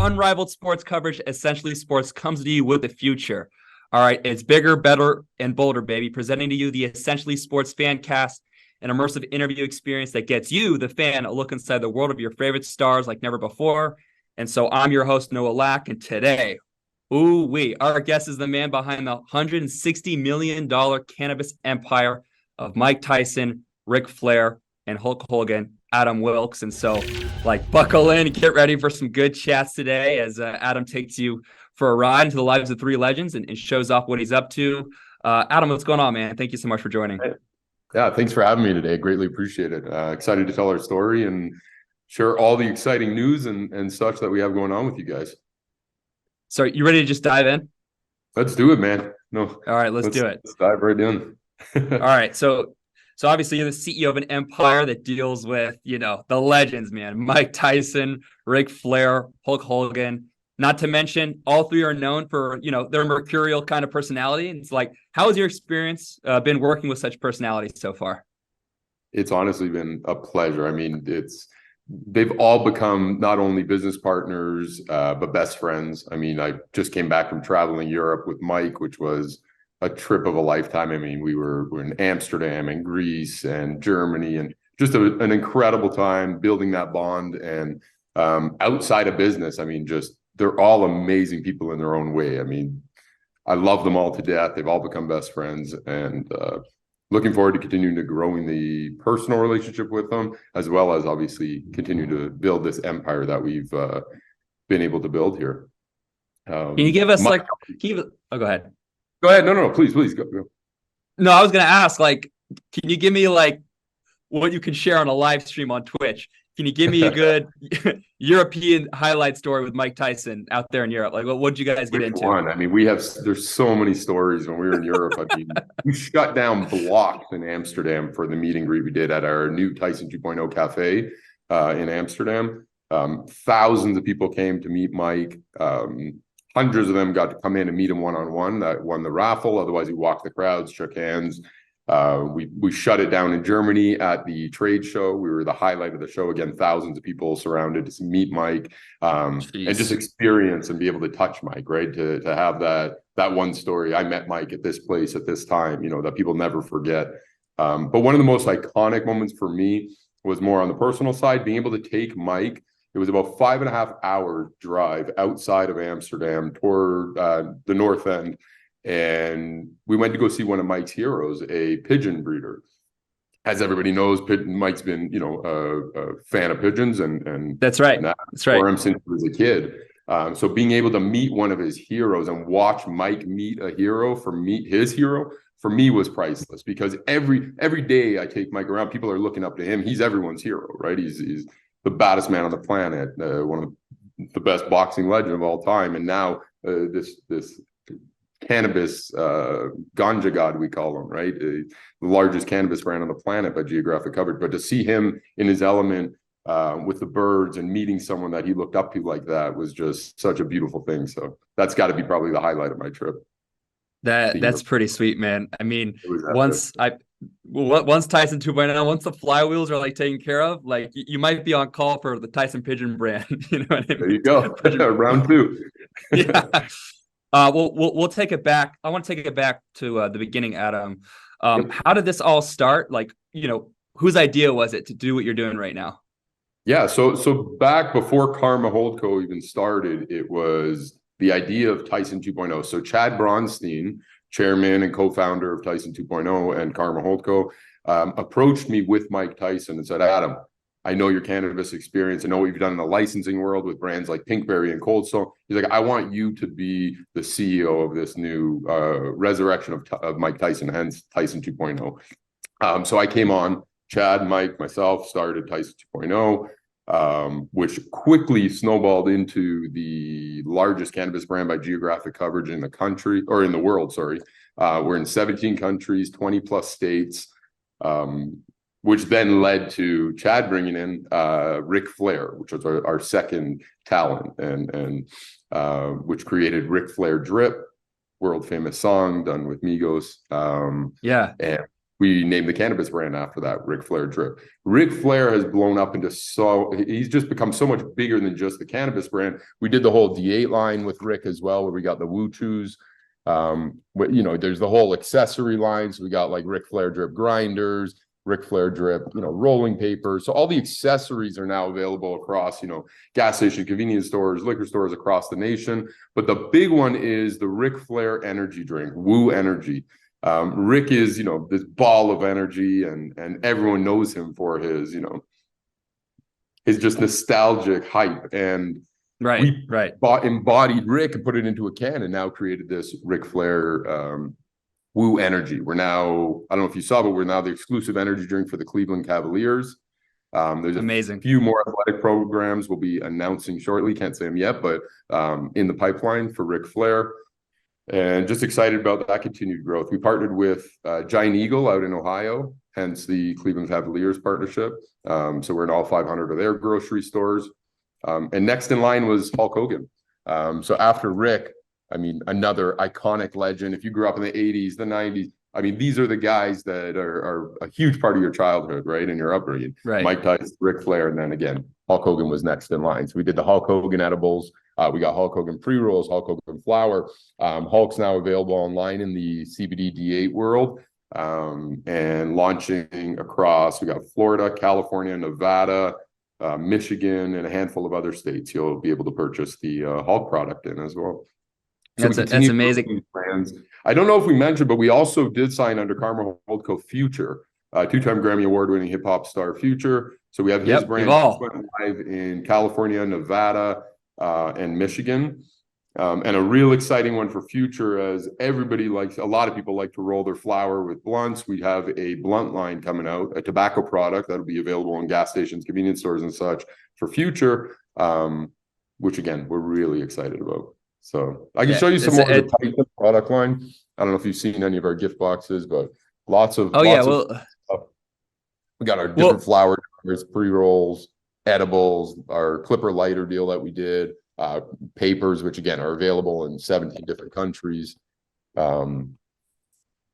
unrivaled sports coverage, Essentially Sports, comes to you with the future. All right, it's bigger, better, and bolder, baby. Presenting to you the Essentially Sports FanCast, an immersive interview experience that gets you, the fan, a look inside the world of your favorite stars like never before. And so I'm your host, Noah Lack, and today, our guest is the man behind the $160 million cannabis empire of Mike Tyson, Ric Flair, and Hulk Hogan, Adam Wilks. And so, buckle in and get ready for some good chats today as Adam takes you for a ride into the lives of three legends and shows off what he's up to. Adam, what's going on, man? Thank you so much for joining. Yeah, thanks for having me today. Greatly appreciate it. Excited to tell our story and share all the exciting news and such that we have going on with you guys. So you ready to just dive in? Let's do it, man. No. All right, let's do it. Let's dive right in. All right. So obviously you're the CEO of an empire that deals with, the legends, man. Mike Tyson, Ric Flair, Hulk Hogan. Not to mention, all three are known for, their mercurial kind of personality. And it's how has your experience been working with such personalities so far? It's honestly been a pleasure. I mean, they've all become not only business partners, but best friends. I mean, I just came back from traveling Europe with Mike, which was a trip of a lifetime. I mean, we're in Amsterdam and Greece and Germany, and just an incredible time building that bond. And outside of business, I mean, they're all amazing people in their own way. I mean, I love them all to death. They've all become best friends, and looking forward to continuing to growing the personal relationship with them, as well as obviously continue to build this empire that we've been able to build here. Can you give us go ahead. Go ahead. No, please go. No, I was going to ask, can you give me what you can share on a live stream on Twitch? Can you give me a good European highlight story with Mike Tyson out there in Europe? What did you guys get into? I mean, there's so many stories when we were in Europe. I mean, we shut down blocks in Amsterdam for the meet and greet we did at our new Tyson 2.0 cafe in Amsterdam. Thousands of people came to meet Mike. Hundreds of them got to come in and meet him one-on-one. That won the raffle. Otherwise, we walked the crowds, shook hands. We shut it down in Germany at the trade show. We were the highlight of the show. Again, thousands of people surrounded to meet Mike and just experience and be able to touch Mike, right? To have that one story. I met Mike at this place at this time, that people never forget. But one of the most iconic moments for me was more on the personal side, being able to take Mike. It was about 5.5 hour drive outside of Amsterdam toward the north end. And we went to go see one of Mike's heroes, a pigeon breeder. As everybody knows, Mike's been, a fan of pigeons, and that's right. That's right. For him since he was a kid. So being able to meet one of his heroes and watch Mike meet his hero for me was priceless, because every day I take Mike around, people are looking up to him. He's everyone's hero, right? He's the baddest man on the planet, one of the best boxing legend of all time, and now this cannabis ganja god, we call him, right? The largest cannabis brand on the planet by geographic coverage. But to see him in his element with the birds and meeting someone that he looked up to like that was just such a beautiful thing. So that's got to be probably the highlight of my trip. That's pretty sweet, man. I mean, once Tyson 2.0, once the flywheels are taken care of, you might be on call for the Tyson pigeon brand. You know what I mean? There you go. Round two. Yeah. We'll take it back. I want to take it back to the beginning, Adam. How did this all start? Whose idea was it to do what you're doing right now? Yeah, so back before CarmaHolCo even started, it was the idea of Tyson 2.0. So Chad Bronstein, chairman and co-founder of Tyson 2.0 and CarmaHolCo, approached me with Mike Tyson and said, Adam, I know your cannabis experience. I know what you've done in the licensing world with brands like Pinkberry and Cold Stone. He's like, I want you to be the CEO of this new resurrection of Mike Tyson, hence Tyson 2.0. So I came on, Chad, Mike, myself, started Tyson 2.0, which quickly snowballed into the largest cannabis brand by geographic coverage in the country, or in the world, sorry. We're in 17 countries, 20 plus states. Which then led to Chad bringing in Ric Flair, which was our second talent, and which created Ric Flair Drip, world famous song done with Migos. Yeah. And we named the cannabis brand after that, Ric Flair Drip. Ric Flair has blown up into he's just become so much bigger than just the cannabis brand. We did the whole D8 line with Rick as well, where we got the Woo Chews. There's the whole accessory line. So we got like Ric Flair Drip grinders, Ric Flair Drip, rolling paper. So all the accessories are now available across, gas station, convenience stores, liquor stores across the nation. But the big one is the Ric Flair energy drink, Woo Energy. Rick is, this ball of energy, and everyone knows him for his just nostalgic hype. And we embodied Rick and put it into a can, and now created this Ric Flair Woo Energy. We're now, I don't know if you saw, but we're now the exclusive energy drink for the Cleveland Cavaliers. There's amazing. A few more athletic programs we'll be announcing shortly. Can't say them yet, but in the pipeline for Ric Flair. And just excited about that continued growth. We partnered with Giant Eagle out in Ohio, hence the Cleveland Cavaliers partnership. So we're in all 500 of their grocery stores. And next in line was Hulk Hogan. So after Rick, another iconic legend. If you grew up in the 80s, the 90s, these are the guys that are a huge part of your childhood, right? And your upbringing. Right. Mike Tyson, Ric Flair, and then again, Hulk Hogan was next in line. So we did the Hulk Hogan edibles. We got Hulk Hogan pre-rolls, Hulk Hogan flour. Hulk's now available online in the CBD D8 world, and launching across. We got Florida, California, Nevada, Michigan, and a handful of other states. You'll be able to purchase the Hulk product in as well. So that's amazing. Plans. I don't know if we mentioned, but we also did sign under CarmaHolCo Future, two-time Grammy Award-winning hip-hop star Future. So we have his brand went live in California, Nevada, and Michigan. And a real exciting one for Future, as a lot of people like to roll their flower with blunts. We have a blunt line coming out, a tobacco product that'll be available in gas stations, convenience stores, and such for Future, which again, we're really excited about. So I can show you some more of the Tyson product line. I don't know if you've seen any of our gift boxes, but lots of stuff. We got our different flower, pre-rolls, edibles, our Clipper lighter deal that we did, papers, which again are available in 17 different countries. And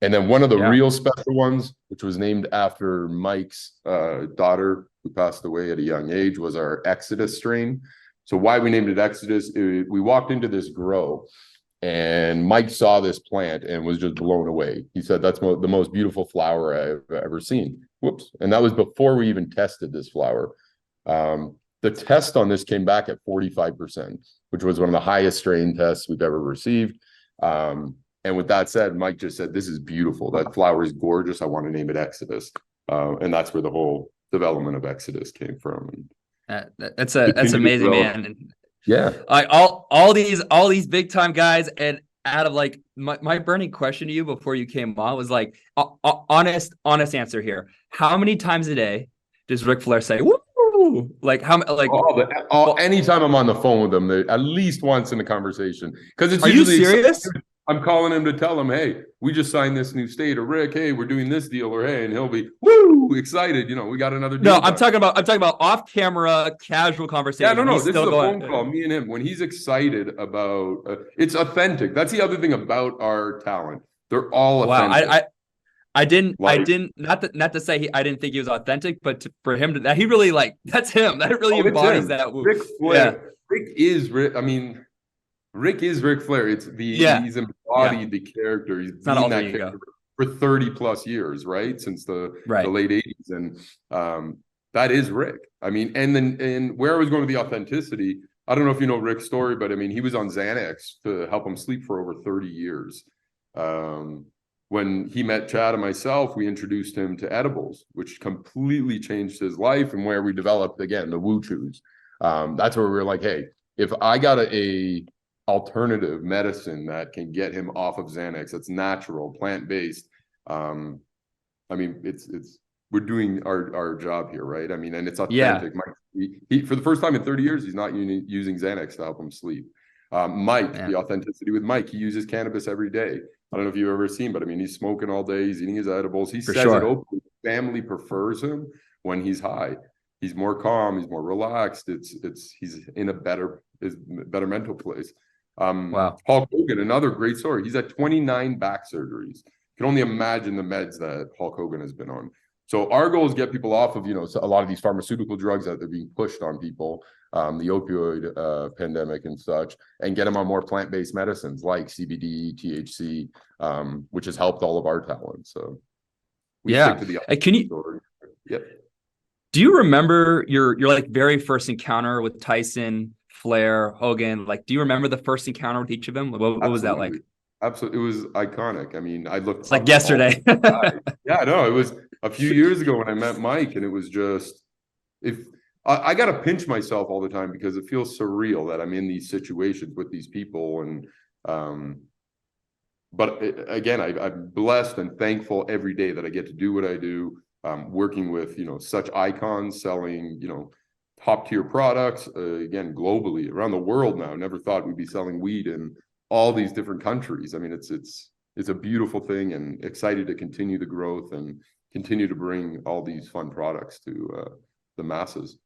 then one of the real special ones, which was named after Mike's daughter, who passed away at a young age, was our Exodus strain. So why we named it Exodus, we walked into this grow, and Mike saw this plant and was just blown away. He said, that's the most beautiful flower I've ever seen. Whoops. And that was before we even tested this flower. The test on this came back at 45%, which was one of the highest strain tests we've ever received. And with that said, Mike just said, this is beautiful. That flower is gorgeous. I want to name it Exodus. And that's where the whole development of Exodus came from. That's amazing, man. Yeah. All these big time guys, and out of like my burning question to you before you came on was like, honest answer here. How many times a day does Ric Flair say, woo? Like how, like anytime I'm on the phone with them, at least once in the conversation. Because it's are you serious? I'm calling him to tell him, hey, we just signed this new state, or Rick, hey, we're doing this deal, or hey, and he'll be woo excited. We got another deal. No, I'm talking about off camera, casual conversation. Yeah, no, this is a phone call. Me and him, when he's excited about, it's authentic. That's the other thing about our talent. They're all authentic. Wow, I didn't not to say I didn't think he was authentic, but for him to that he really that's him. That really embodies that. Ric Flair. Rick is Ric Flair. He's embodied the character. He's been that character for 30 plus years, right? Since the late 80s. And that is Rick. And where I was going with the authenticity, I don't know if you know Rick's story, but he was on Xanax to help him sleep for over 30 years. When he met Chad and myself, we introduced him to edibles, which completely changed his life, and where we developed, again, the Woo Chews. That's where we were like, hey, if I got a alternative medicine that can get him off of Xanax, that's natural, plant-based, it's we're doing our job here, right? And it's authentic. Mike, he for the first time in 30 years, he's not using Xanax to help him sleep. Mike, the authenticity with Mike, he uses cannabis every day. I don't know if you've ever seen, but he's smoking all day. He's eating his edibles. He says it openly. Family prefers him when he's high. He's more calm. He's more relaxed. He's in a better mental place. Wow. Hulk Hogan, another great story. He's had 29 back surgeries can only imagine the meds that Hulk Hogan has been on. So our goal is get people off of, you know, a lot of these pharmaceutical drugs that they're being pushed on people, the opioid pandemic and such, and get them on more plant-based medicines like CBD, THC, which has helped all of our talent. So we stick to the can you story. Yep. Do you remember your like very first encounter with Tyson, Flair, Hogan? Like, do you remember the first encounter with each of them? What was that like? Absolutely. It was iconic. I mean, I looked It's like yesterday. Yeah, no, it was a few years ago when I met Mike, and it was just, if I got to pinch myself all the time because it feels surreal that I'm in these situations with these people. And, again, I'm blessed and thankful every day that I get to do what I do, working with, you know, such icons, selling, you know, top tier products, again, globally around the world now. Never thought we'd be selling weed in all these different countries. I mean, it's a beautiful thing, and excited to continue the growth and continue to bring all these fun products to the masses.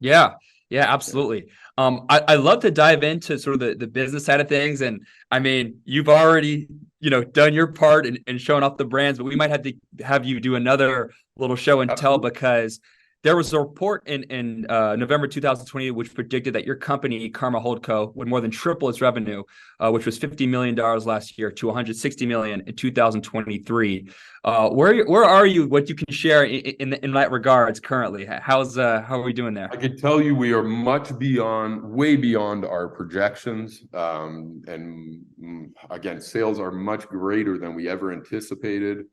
Yeah, absolutely. I love to dive into sort of the business side of things. And I mean, you've already, you know, done your part and shown off the brands, but we might have to have you do another little show and tell, because there was a report in November 2020 which predicted that your company, CarmaHolCo, would more than triple its revenue, which was $50 million last year, to $160 million in 2023. Where are you? What you can share in that regards currently? How are we doing there? I could tell you we are way beyond our projections. And again, sales are much greater than we ever anticipated.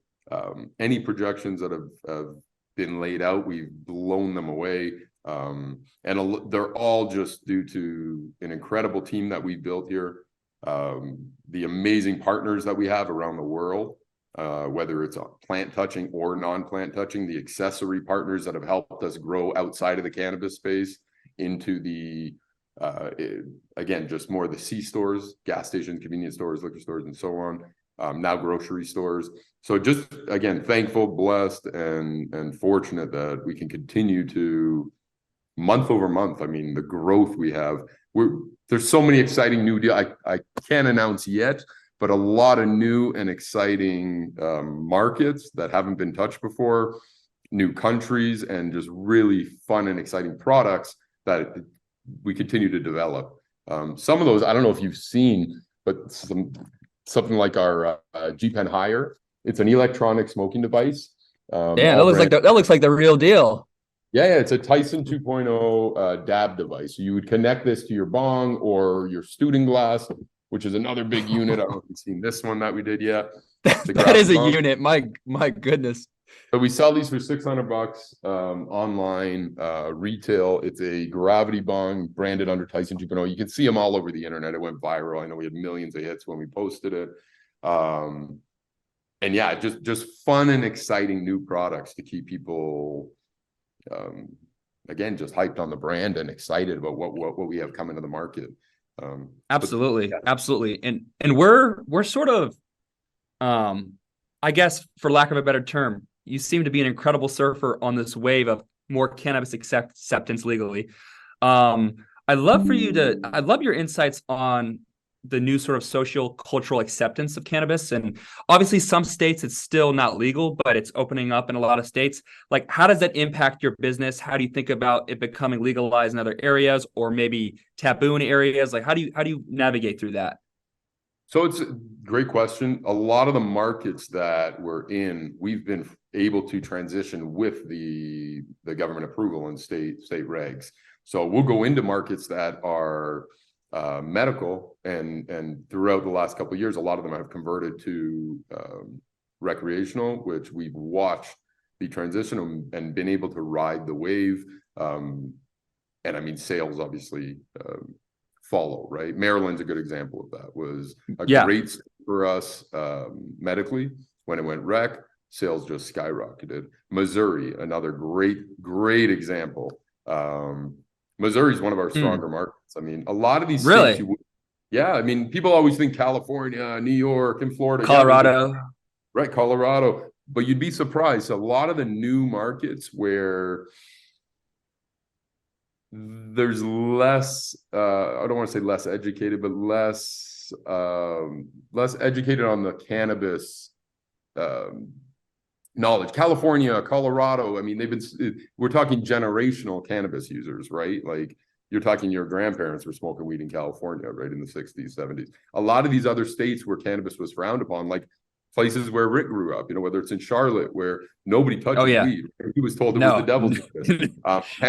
Any projections that have been laid out, we've blown them away, and they're all just due to an incredible team that we built here, the amazing partners that we have around the world, whether it's plant touching or non-plant touching, the accessory partners that have helped us grow outside of the cannabis space into the again, just more of the C stores, gas stations, convenience stores, liquor stores, and so on. Now grocery stores. So just, again, thankful, blessed, and fortunate that we can continue to, month over month, I mean, the growth we have. There's so many exciting new deals I can't announce yet, but a lot of new and exciting markets that haven't been touched before, new countries, and just really fun and exciting products that we continue to develop. Some of those, I don't know if you've seen, but something like our G-Pen Higher. It's an electronic smoking device. Yeah, that looks like the real deal. Yeah, it's a Tyson 2.0 dab device. So you would connect this to your bong or your student glass, which is another big unit. I don't know if you've seen this one that we did yet. That is a unit. My goodness. So we sell these for $600 online, retail. It's a gravity bong branded under Tyson 2.0. You can see them all over the internet. It went viral. I know we had millions of hits when we posted it. And yeah, just fun and exciting new products to keep people, again, just hyped on the brand and excited about what we have coming to the market. Absolutely. And we're sort of, I guess, for lack of a better term, you seem to be an incredible surfer on this wave of more cannabis acceptance legally. I'd love your insights on the new sort of social cultural acceptance of cannabis. And obviously some states it's still not legal, but it's opening up in a lot of states. Like, how does that impact your business? How do you think about it becoming legalized in other areas, or maybe taboo in areas? Like, how do you navigate through that? So it's a great question. A lot of the markets that we're in, we've been able to transition with the government approval and state regs. So we'll go into markets that are medical, and throughout the last couple of years, a lot of them have converted to recreational, which we've watched the transition and been able to ride the wave. And I mean, sales obviously follow, right? Maryland's a good example of that. Was a great state for us medically. When it went rec, sales just skyrocketed. Missouri, another great example. Missouri is one of our stronger markets. I mean, a lot of these states, I mean, people always think California, New York, and Florida, Colorado, right? Colorado, but you'd be surprised. A lot of the new markets where there's less, I don't want to say less educated, but less educated on the cannabis knowledge. California, Colorado, I mean, we're talking generational cannabis users, right? Like, you're talking your grandparents were smoking weed in California, right, in the 60s, 70s. A lot of these other states where cannabis was frowned upon, like places where Rick grew up, whether it's in Charlotte, where nobody touches weed. He was told it was the devil's.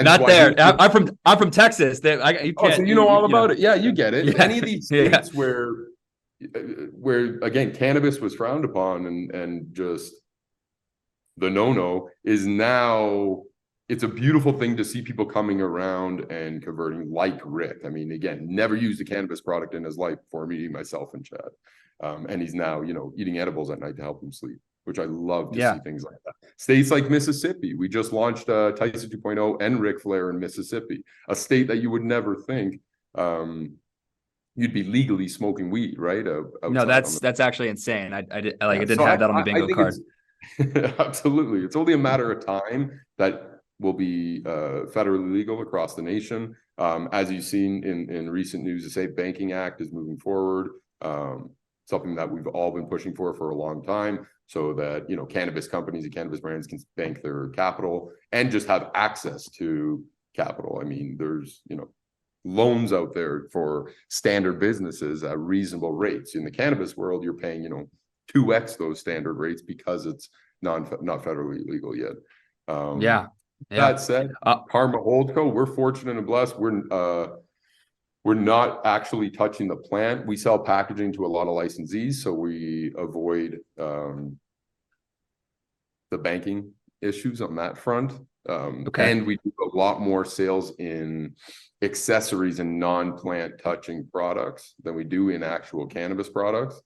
Not there. I'm from Texas. You can't. So you know all about it. Yeah, you get it. Yeah. Any of these states where again cannabis was frowned upon and just the no is now. It's a beautiful thing to see people coming around and converting, like Rick. I mean, again, never used a cannabis product in his life before meeting myself and Chad. And he's now, eating edibles at night to help him sleep, which I love to see things like that. States like Mississippi, we just launched Tyson 2.0 and Ric Flair in Mississippi, a state that you would never think you'd be legally smoking weed, right? No, that's actually insane. I didn't have that on the bingo card. Absolutely. It's only a matter of time that will be federally legal across the nation. As you've seen in recent news, the Safe Banking Act is moving forward, something that we've all been pushing for a long time, so that cannabis companies and cannabis brands can bank their capital and just have access to capital. I mean, there's loans out there for standard businesses at reasonable rates. In the cannabis world, you're paying 2x those standard rates because it's not federally legal yet. That said, CarmaHolCo, we're fortunate and blessed. We're not actually touching the plant. We sell packaging to a lot of licensees, so we avoid the banking issues on that front. And we do a lot more sales in accessories and non-plant touching products than we do in actual cannabis products.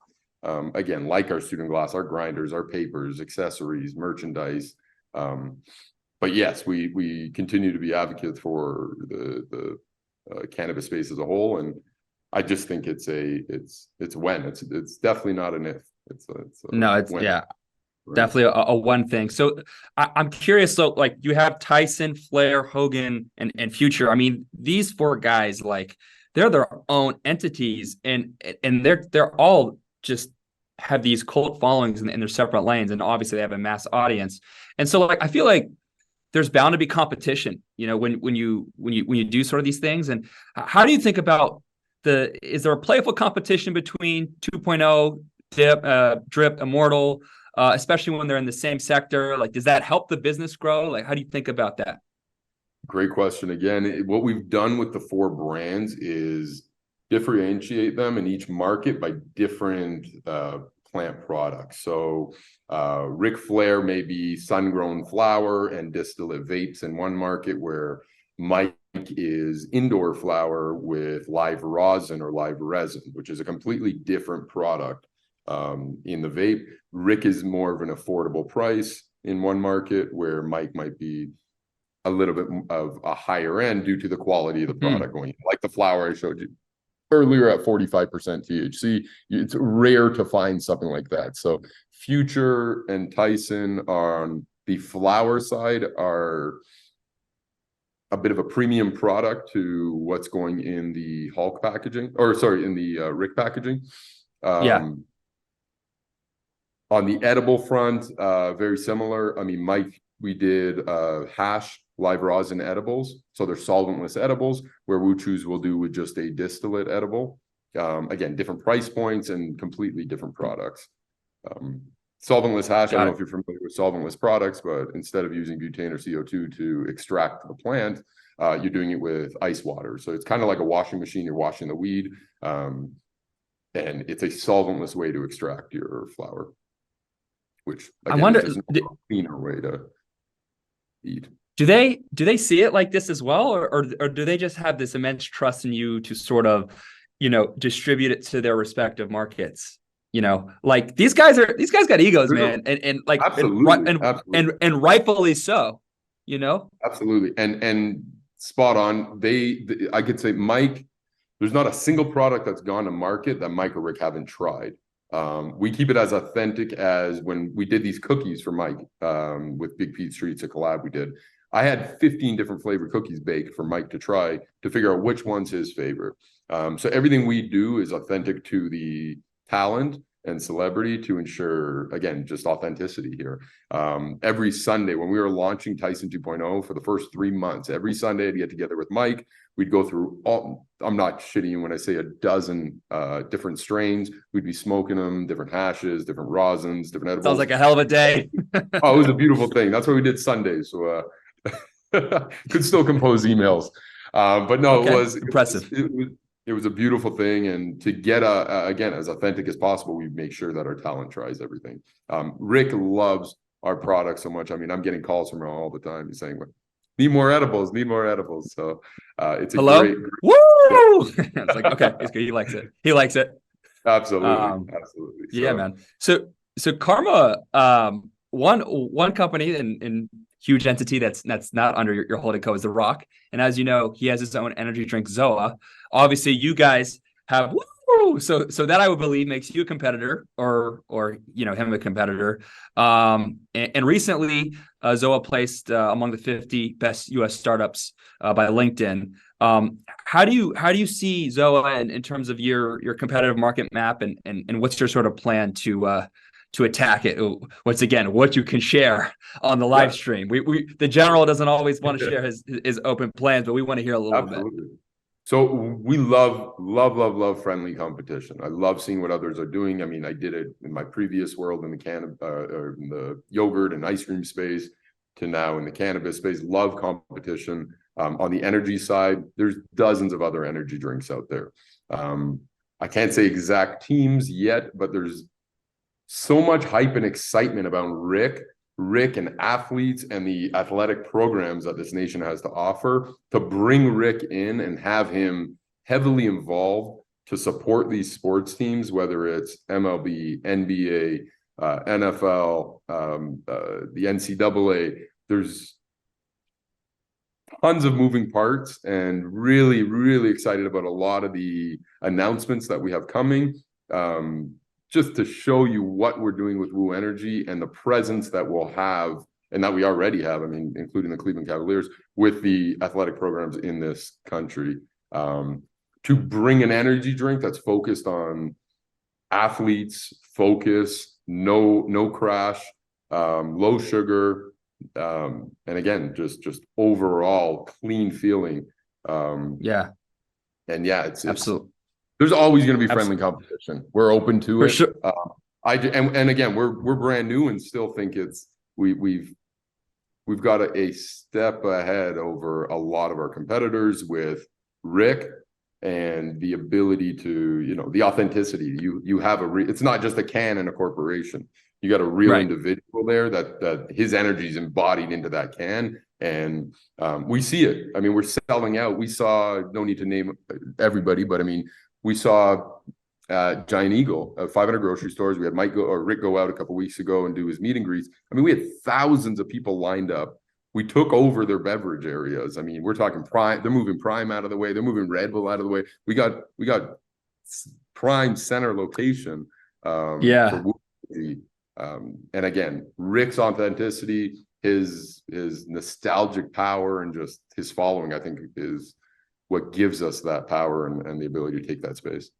Again, like our student glass, our grinders, our papers, accessories, merchandise. But yes, we continue to be advocates for the cannabis space as a whole, and I just think it's when. It's definitely not an if. It's when. Right. Definitely a one thing. So I'm curious. So like you have Tyson, Flair, Hogan, and Future. I mean, these four guys, like they're their own entities, and they're all just have these cult followings in their separate lanes, and obviously they have a mass audience. And so like I feel like there's bound to be competition, when you do sort of these things. And how do you think about is there a playful competition between 2.0, Drip, Immortal, especially when they're in the same sector? Like, does that help the business grow? Like, how do you think about that? Great question. Again, what we've done with the four brands is differentiate them in each market by different plant products. So Ric Flair may be sun-grown flower and distillate vapes in one market, where Mike is indoor flower with live rosin or live resin, which is a completely different product in the vape. Rick is more of an affordable price in one market, where Mike might be a little bit of a higher end due to the quality of the product going in. Like the flower I showed you earlier at 45% THC. It's rare to find something like that. So Future and Tyson on the flower side are a bit of a premium product to what's going in the Hulk packaging, in the Rick packaging. On the edible front, very similar. I mean, Mike, we did hash live rosin edibles, so they're solventless edibles, where Wuchu's will do with just a distillate edible. Again, different price points and completely different products. Solventless hash, I don't know if you're familiar with solventless products, but instead of using butane or CO2 to extract the plant, you're doing it with ice water. So it's kind of like a washing machine. You're washing the weed, and it's a solventless way to extract your flower, which again, I wonder, is a cleaner way to eat. Do they see it like this as well, or do they just have this immense trust in you to sort of, distribute it to their respective markets? Like these guys got egos, man, and like absolutely. And rightfully so. Absolutely, and spot on. I could say Mike. There's not a single product that's gone to market that Mike or Rick haven't tried. We keep it as authentic as when we did these cookies for Mike with Big Pete Streets, a collab we did. I had 15 different flavored cookies baked for Mike to try to figure out which one's his favorite. So everything we do is authentic to the talent and celebrity to ensure, again, just authenticity here. Every Sunday when we were launching Tyson 2.0 for the first 3 months, every Sunday I'd get together with Mike. We'd go through I'm not shitting you when I say a dozen different strains. We'd be smoking them, different hashes, different rosins, different edibles. Sounds like a hell of a day. Oh, it was a beautiful thing. That's what we did Sundays. So could still compose emails. But no, Okay. it was impressive. It was a beautiful thing. And to get again, as authentic as possible, we make sure that our talent tries everything. Rick loves our product so much. I mean, I'm getting calls from him all the time. He's saying, need more edibles, need more edibles. So it's a great Woo! It's like, okay, it's good. He likes it. He likes it. Absolutely. Absolutely. Yeah, man. So Karma, one company and huge entity that's not under your holding co is The Rock. And as you know, he has his own energy drink, Zoa. Obviously, you guys have so that I would believe makes you a competitor, or him a competitor. And recently, Zoa placed among the 50 best U.S. startups by LinkedIn. How do you see Zoa in terms of your competitive market map, and what's your sort of plan to attack it? Once again, what you can share on the live stream. The general doesn't always want to share his open plans, but we want to hear a little bit. So we love friendly competition. I love seeing what others are doing. I mean, I did it in my previous world in the or in the yogurt and ice cream space to now in the cannabis space. Love competition. On the energy side, there's dozens of other energy drinks out there. I can't say exact teams yet, but there's so much hype and excitement about Rick and athletes and the athletic programs that this nation has to offer, to bring Rick in and have him heavily involved to support these sports teams, whether it's MLB, NBA, NFL, the NCAA. There's tons of moving parts, and really, really excited about a lot of the announcements that we have coming. Just to show you what we're doing with Woo Energy and the presence that we'll have, and that we already have, I mean, including the Cleveland Cavaliers, with the athletic programs in this country. To bring an energy drink that's focused on athletes, focus, no crash, low sugar, and again, just overall clean feeling. It's absolutely. There's always going to be friendly competition. We're open to it. Sure. And again, we're brand new and still think we've got a step ahead over a lot of our competitors with Rick and the ability to, the authenticity. You have it's not just a can and a corporation. You got a real individual there that his energy is embodied into that can. And we see it. I mean, we're selling out. We saw, no need to name everybody, but I mean, we saw Giant Eagle, 500 grocery stores. We had Rick go out a couple of weeks ago and do his meet and greets. I mean, we had thousands of people lined up. We took over their beverage areas. I mean, we're talking Prime. They're moving Prime out of the way. They're moving Red Bull out of the way. We got Prime center location. For and again, Rick's authenticity, his nostalgic power, and just his following, I think, is what gives us that power and the ability to take that space.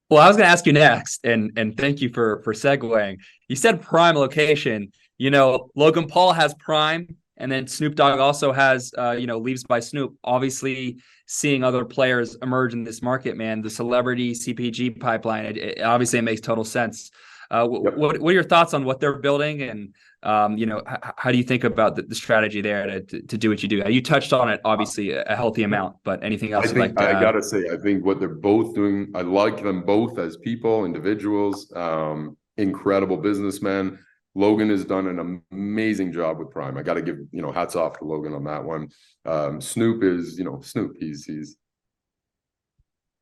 Well, I was going to ask you next, and thank you for segueing. You said Prime location. Logan Paul has Prime, and then Snoop Dogg also has, Leaves by Snoop. Obviously, seeing other players emerge in this market, man, the celebrity CPG pipeline, it makes total sense. What are your thoughts on what they're building, and how do you think about the strategy there to do what you do? You touched on it, obviously, a healthy amount, but anything else? I gotta say, I think what they're both doing, I like them both as people, individuals, incredible businessmen. Logan has done an amazing job with Prime. I got to give hats off to Logan on that one. Snoop is Snoop. He's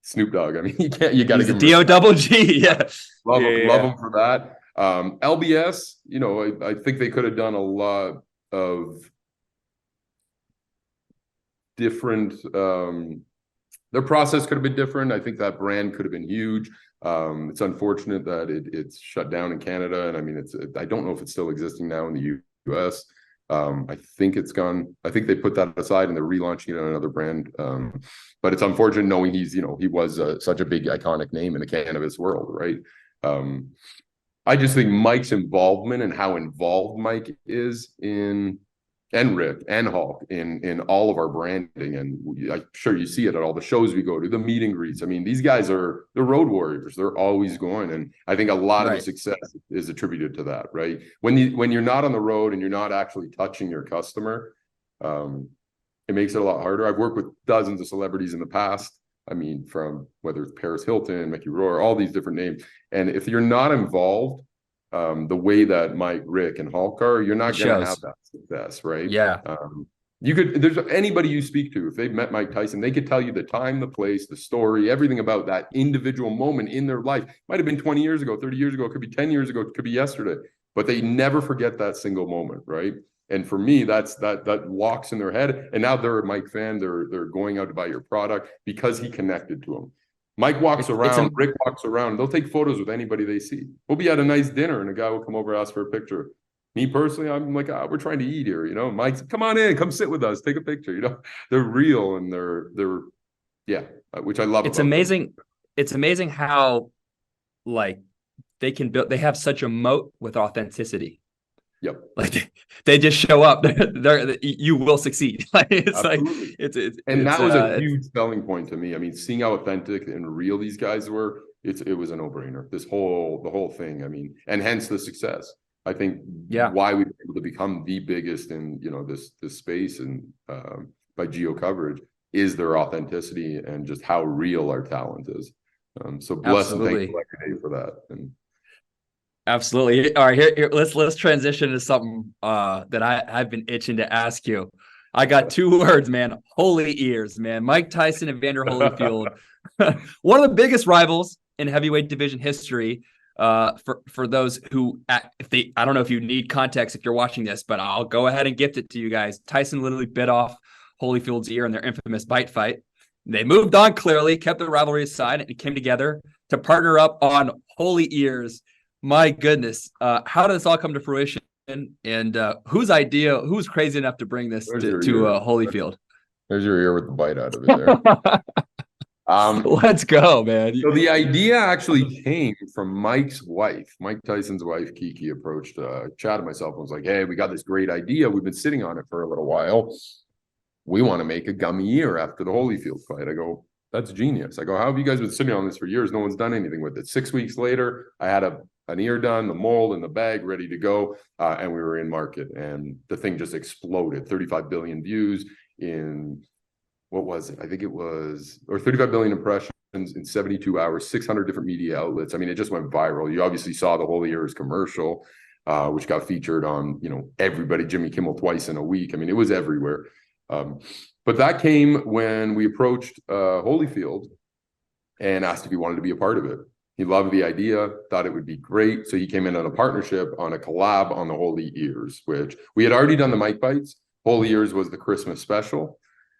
Snoop Dogg. I mean, you got to give him D-O-double-G. Yeah. Love him for that. LBS, I think they could have done a lot of different, their process could have been different. I think that brand could have been huge. It's unfortunate that it's shut down in Canada. And I mean, I don't know if it's still existing now in the US. I think it's gone. I think they put that aside and they're relaunching it on another brand. But it's unfortunate knowing he was such a big iconic name in the cannabis world, right? I just think Mike's involvement and how involved Mike is and Rick and Hulk in all of our branding, and I'm sure you see it at all the shows we go to, the meet and greets. I mean, these guys are the road warriors. They're always going, and I think a lot of the success is attributed to that. Right, when you're not on the road and you're not actually touching your customer, it makes it a lot harder. I've worked with dozens of celebrities in the past. I mean, from whether it's Paris Hilton, Mickey Rourke, all these different names, and if you're not involved the way that Mike, Rick, and Hulk are, you're not going to have that success, right? Yeah. There's anybody you speak to, if they've met Mike Tyson, they could tell you the time, the place, the story, everything about that individual moment in their life. Might have been 20 years ago, 30 years ago, it could be 10 years ago, it could be yesterday, but they never forget that single moment, right? And for me, that walks in their head. And now they're a Mike fan. They're going out to buy your product because he connected to them. Mike walks around, Rick walks around. They'll take photos with anybody they see. We'll be at a nice dinner and a guy will come over and ask for a picture. Me personally, I'm like, we're trying to eat here, Mike's, come on in, come sit with us, take a picture, They're real and they're which I love. It's amazing. Them. It's amazing how they have such a moat with authenticity. Yep. Like they just show up. You will succeed. It's Absolutely. That was a huge selling point to me. I mean, seeing how authentic and real these guys were, it was a no-brainer. The whole thing. I mean, and hence the success. I think why we were able to become the biggest in this space and by geo coverage is their authenticity and just how real our talent is. So blessed and thankful every day for that. And absolutely. All right, here let's transition to something that I've been itching to ask you. I got two words, man. Holy ears, man. Mike Tyson and Evander Holyfield, one of the biggest rivals in heavyweight division history. For those who, I don't know if you need context if you're watching this, but I'll go ahead and gift it to you guys. Tyson literally bit off Holyfield's ear in their infamous bite fight. They moved on, clearly, kept the rivalry aside, and came together to partner up on Holy Ears. My goodness. How did this all come to fruition? And who's crazy enough to bring this to Holyfield? There's your ear with the bite out of it there. Let's go, man. So the idea actually came from Mike's wife. Mike Tyson's wife, Kiki, approached Chad and myself and was like, hey, we got this great idea. We've been sitting on it for a little while. We want to make a gummy ear after the Holyfield fight. I go, that's genius. I go, how have you guys been sitting on this for years? No one's done anything with it. 6 weeks later, I had an ear done, the mold and the bag ready to go, and we were in market. And the thing just exploded. 35 billion views in... what was it? I think it was, or 35 billion impressions in 72 hours, 600 different media outlets. I mean, it just went viral. You obviously saw the Holy Ears commercial, which got featured on, everybody, Jimmy Kimmel twice in a week. I mean, it was everywhere. But that came when we approached Holyfield and asked if he wanted to be a part of it. He loved the idea, thought it would be great. So he came in on a partnership on a collab on the Holy Ears, which we had already done the Mike Bites. Holy Ears was the Christmas special.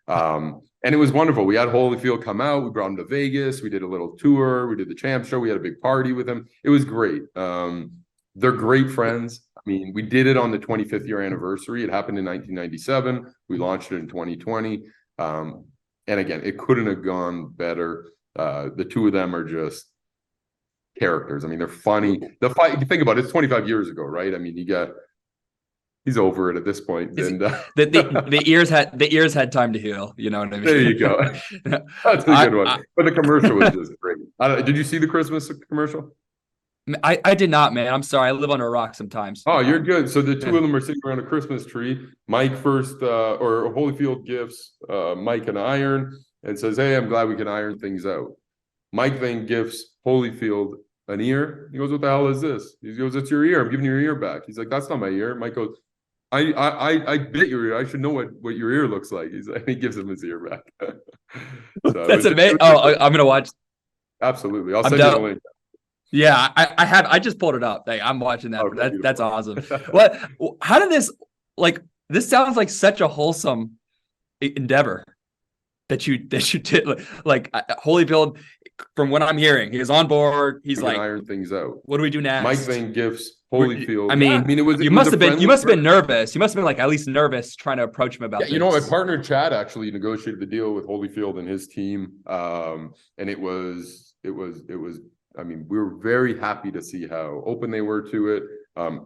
And it was wonderful. We had Holyfield come out. We brought him to Vegas. We did a little tour. We did the champ show. We had a big party with him. It was great. They're great friends. I mean, we did it on the 25th year anniversary. It happened in 1997. We launched it in 2020. And again, it couldn't have gone better. The two of them are just characters. I mean, they're funny. The fight, you think about it, it's 25 years ago, right? I mean, he's over it at this point. And the ears had time to heal. You know what I mean? There you go. That's a good one. But the commercial was just great. Did you see the Christmas commercial? I did not, man. I'm sorry. I live under a rock sometimes. Oh, you're good. So the two of them are sitting around a Christmas tree. Mike first, or Holyfield gifts Mike an iron and says, hey, I'm glad we can iron things out. Mike then gifts Holyfield an ear. He goes, what the hell is this? He goes, it's your ear. I'm giving you your ear back. He's like, that's not my ear. Mike goes, I bit your ear. I should know what your ear looks like. He gives him his ear back. So that's amazing. Oh, I'm gonna watch. Absolutely, I'll send you the link. Yeah, I just pulled it up. I'm watching that. Oh, that's awesome. What? How did this? This sounds like such a wholesome endeavor that you did. Holyfield, from what I'm hearing, he's on board. He's like, iron things out. What do we do next? Mike then gifts Holyfield. I mean, it was. You must have been nervous. You must have been at least nervous trying to approach him about. Yeah, my partner Chad actually negotiated the deal with Holyfield and his team, and it was I mean, we were very happy to see how open they were to it.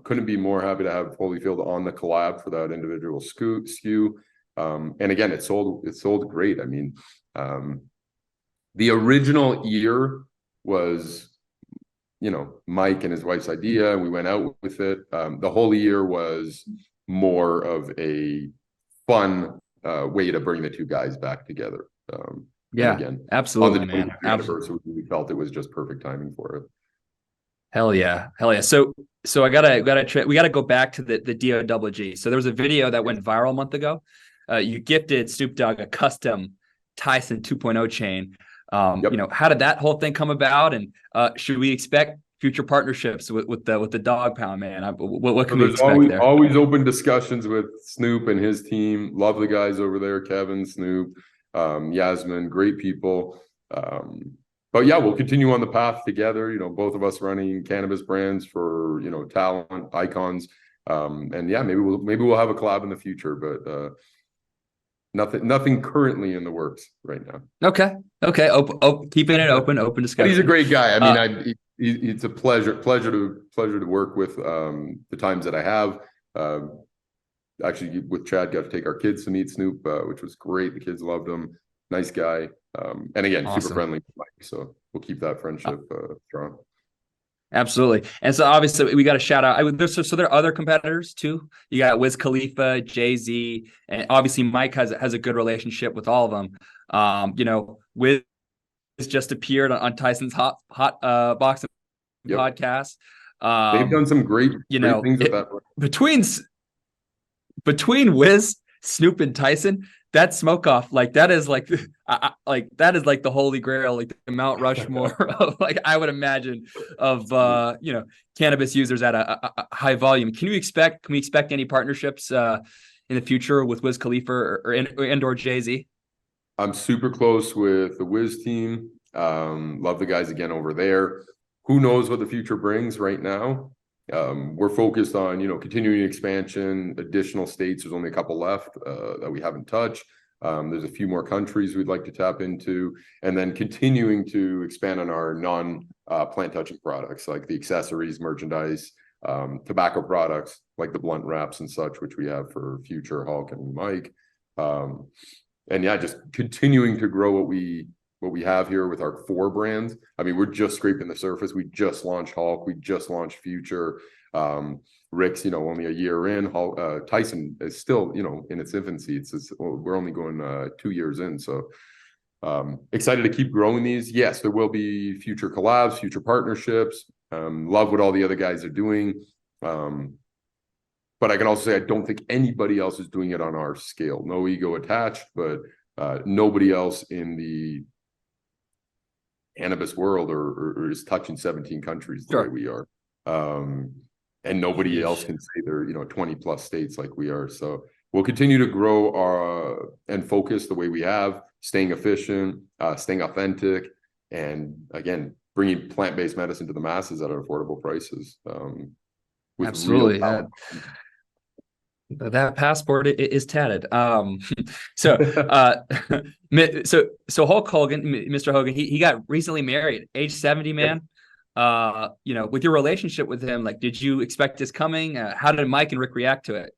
Couldn't be more happy to have Holyfield on the collab for that individual SKU. And again, it sold great. I mean, the original ear was, Mike and his wife's idea. We went out with it. The whole year was more of a fun way to bring the two guys back together. Again, absolutely, on the man. Absolutely, we felt it was just perfect timing for it. Hell yeah. So we gotta go back to the DOWG. So there was a video that went viral a month ago. You gifted Snoop Dogg a custom Tyson 2.0 chain. Yep. How did that whole thing come about? And should we expect future partnerships with the Dog Pound, man? What can we expect there? Always open discussions with Snoop and his team. Love the guys over there, Kevin, Snoop, Yasmin, great people. But yeah, we'll continue on the path together. Both of us running cannabis brands for talent icons. And yeah, maybe we'll have a collab in the future, but nothing currently in the works right now. Okay. Keeping it open discussion. But he's a great guy. I mean, it's a pleasure to work with. The times that I have, actually with Chad, got to take our kids to meet Snoop, which was great. The kids loved him. Nice guy. And again, awesome. Super friendly. So we'll keep that friendship strong. Absolutely. And so obviously we got to shout out. So there are other competitors too. You got Wiz Khalifa, Jay-Z, and obviously Mike has a good relationship with all of them. Wiz just appeared on Tyson's hot boxing podcast. They've done some great things with that. Between Wiz, Snoop, and Tyson, that smoke off, that is like the holy grail, like the Mount Rushmore of, I would imagine, of cannabis users at a high volume. Can we expect any partnerships in the future with Wiz Khalifa or Jay-Z? I'm super close with the Wiz team. Love the guys again over there. Who knows what the future brings right now? We're focused on, continuing expansion, additional states. There's only a couple left that we haven't touched. There's a few more countries we'd like to tap into, and then continuing to expand on our non-plant touching products, like the accessories, merchandise, tobacco products, like the blunt wraps and such, which we have for future Hulk and Mike. And yeah, just continuing to grow what we have here with our 4 brands. I mean, we're just scraping the surface. We just launched Hulk. We just launched Future. Ric's, only a year in. Tyson is still, in its infancy. We're only going 2 years in. So excited to keep growing these. Yes, there will be future collabs, future partnerships. Love what all the other guys are doing. But I can also say I don't think anybody else is doing it on our scale. No ego attached, but nobody else in the cannabis world or is touching 17 countries the way we are. And nobody else can say they're 20 plus states like we are. So we'll continue to grow and focus the way we have, staying efficient, staying authentic, and again, bringing plant-based medicine to the masses at affordable prices. Absolutely. That passport is tatted. So Hulk Hogan, Mr. Hogan, he got recently married, age 70, man. With your relationship with him, did you expect this coming? How did Mike and Ric react to it?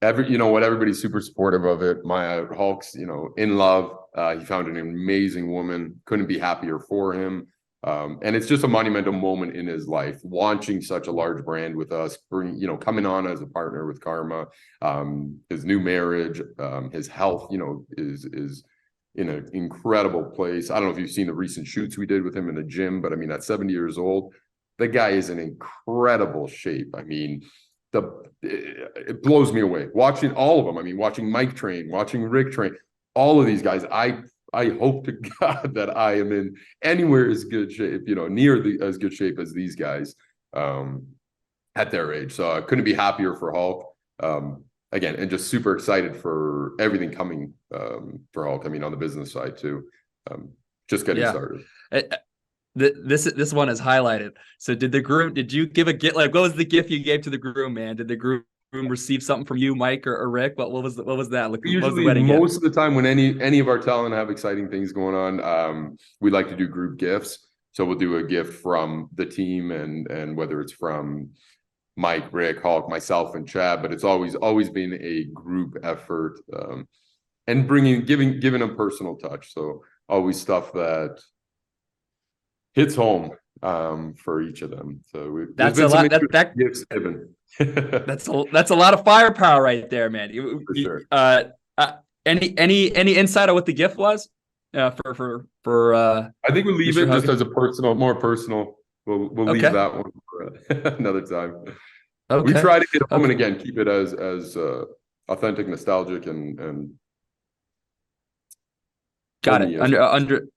Everybody's super supportive of it. My Hulk's, in love. He found an amazing woman. Couldn't be happier for him. And it's just a monumental moment in his life, launching such a large brand with us, coming on as a partner with Karma, his new marriage, his health, is in an incredible place. I don't know if you've seen the recent shoots we did with him in the gym, but I mean, at 70 years old, the guy is in incredible shape. I mean, it blows me away watching all of them. I mean, watching Mike train, watching Ric train, all of these guys. I hope to God that I am in anywhere as good shape, near as good shape as these guys at their age. So I couldn't be happier for Hulk. Again, and just super excited for everything coming for Hulk. I mean, on the business side too. Just getting started. This one is highlighted. So did you give a gift? What was the gift you gave to the groom, man? Did the groom receive something from you, Mike or Ric? What was that? Usually, most of the time when any of our talent have exciting things going on, we like to do group gifts. So we'll do a gift from the team, and whether it's from Mike, Rick, Hulk, myself, and Chad, but it's always been a group effort, and giving a personal touch. So always stuff that hits home for each of them. So That's a lot. That gifts given. that's a lot of firepower right there, man. For sure. Any insight on what the gift was? For I think we'll leave Mr. it just Hogan? as a more personal. We'll leave Okay. that one for another time. Okay. We try to get home and again keep it as authentic, nostalgic, and got it.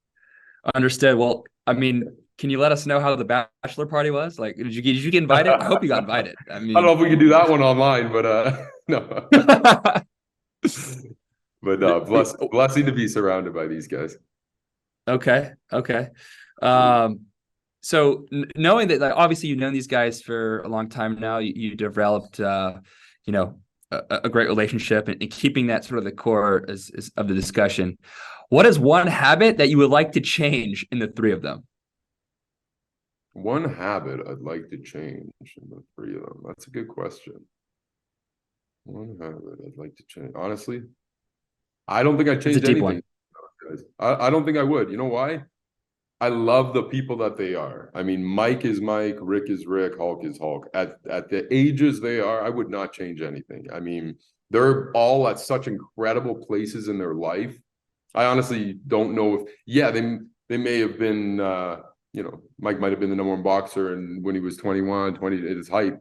Understood. Well, I mean, can you let us know how the bachelor party was? Like, did you get invited? I hope you got invited. I mean, I don't know if we can do that one online, but no. But blessing to be surrounded by these guys. Okay. So knowing that, like, obviously you've known these guys for a long time now, you developed, a great relationship, and keeping that sort of the core is of the discussion. What is one habit that you would like to change in the three of them? One habit I'd like to change in the three of them. That's a good question. One habit I'd like to change. Honestly, I don't think I'd change anything. I don't think I would. You know why? I love the people that they are. I mean, Mike is Mike, Rick is Rick, Hulk is Hulk. At the ages they are, I would not change anything. I mean, they're all at such incredible places in their life. I honestly don't know if, they may have been, Mike might have been the number one boxer and when he was 20 at his height.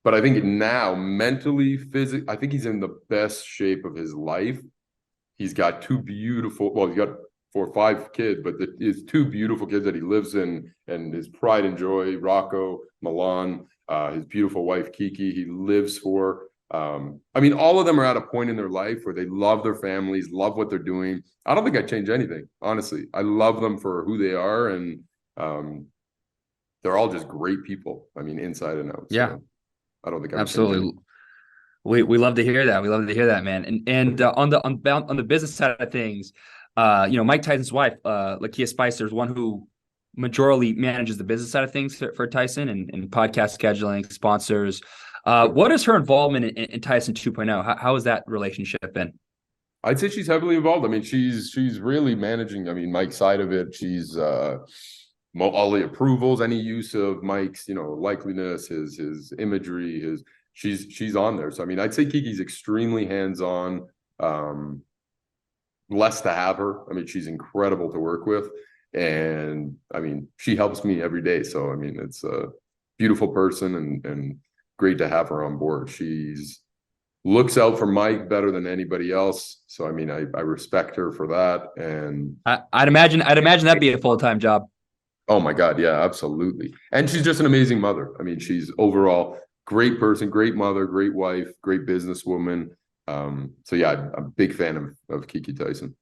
But I think now, mentally, physically, I think he's in the best shape of his life. He's got he's got 4 or 5 kids, but his 2 beautiful kids that he lives in, and his pride and joy, Rocco, Milan, his beautiful wife, Kiki, he lives for. I mean, all of them are at a point in their life where they love their families, love what they're doing. I don't think I'd change anything, honestly. I love them for who they are, and they're all just great people. I mean, inside and out. Yeah, so I don't think I would absolutely. We love to hear that. We love to hear that, man. And on the business side of things, Mike Tyson's wife, Lakia Spicer, is one who majorly manages the business side of things for Tyson and podcast scheduling, sponsors. What is her involvement in Tyson 2.0? How has that relationship been? I'd say she's heavily involved. I mean, she's really managing, I mean, Mike's side of it. She's all the approvals, any use of Mike's, likeliness, his imagery, she's on there. So I mean, I'd say Kiki's extremely hands-on. Blessed to have her. I mean, she's incredible to work with, and I mean, she helps me every day. So I mean, it's a beautiful person and great to have her on board. She's looks out for Mike better than anybody else. So I mean, I respect her for that. And I'd imagine that'd be a full-time job. Oh my God, yeah, absolutely. And she's just an amazing mother. I mean, she's overall great person, great mother, great wife, great businesswoman. So yeah, I'm a big fan of Kiki Tyson.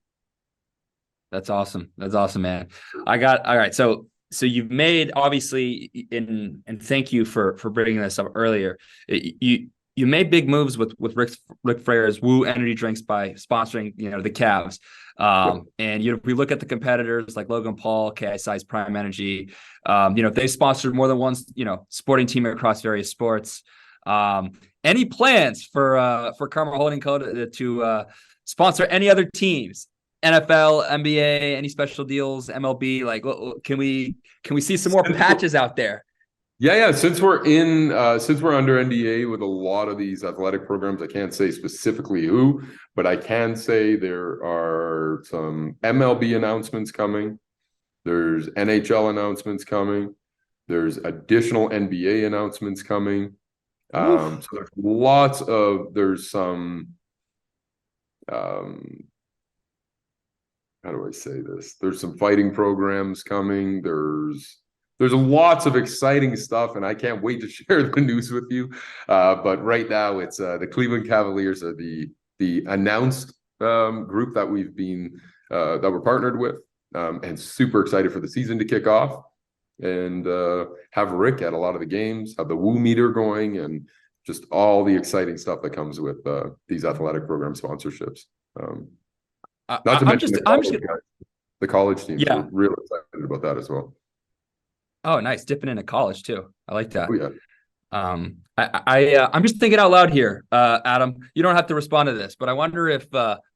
That's awesome. That's awesome, man. All right. So you've made, obviously, and thank you for bringing this up earlier. You made big moves with Ric Flair's Woo energy drinks by sponsoring, the Cavs. And we look at the competitors like Logan Paul, KSI's Prime Energy. They sponsored more than one, sporting team across various sports. Any plans for CarmaHolCo to sponsor any other teams? NFL, NBA, any special deals, MLB? Like, can we see some more patches out there? Yeah. Since we're under NDA with a lot of these athletic programs, I can't say specifically who, but I can say there are some MLB announcements coming. There's NHL announcements coming. There's additional NBA announcements coming. So there's some, how do I say this? There's some fighting programs coming. There's lots of exciting stuff, and I can't wait to share the news with you. But right now, it's the Cleveland Cavaliers are the announced group that we're partnered with, and super excited for the season to kick off, and have Rick at a lot of the games, have the Woo meter going, and just all the exciting stuff that comes with these athletic program sponsorships. Not to mention the college teams. Yeah. We're real excited about that as well. Oh, nice. Dipping into college too. I like that. Oh yeah. I'm just thinking out loud here, Adam. You don't have to respond to this, but I wonder if